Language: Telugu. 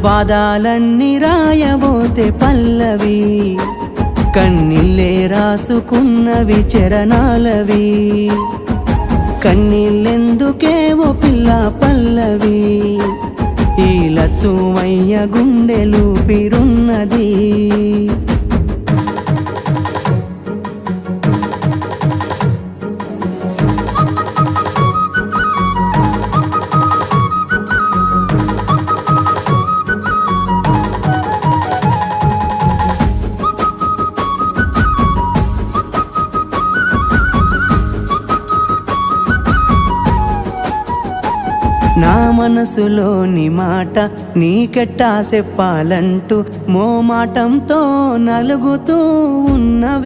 బాధాలన్నీ రాయబోతే పల్లవి, కన్నీళ్ళే రాసుకున్నవి చరణాలవి. కన్నీళ్ళెందుకేవో పిల్ల పల్లవి, ఈ లచ్చుమయ్య గుండెలు పిరున్నది. నా మనసులోని మాట నీకెట్టా చెప్పాలంటూ మోమాటంతో నలుగుతూ ఉన్నవి.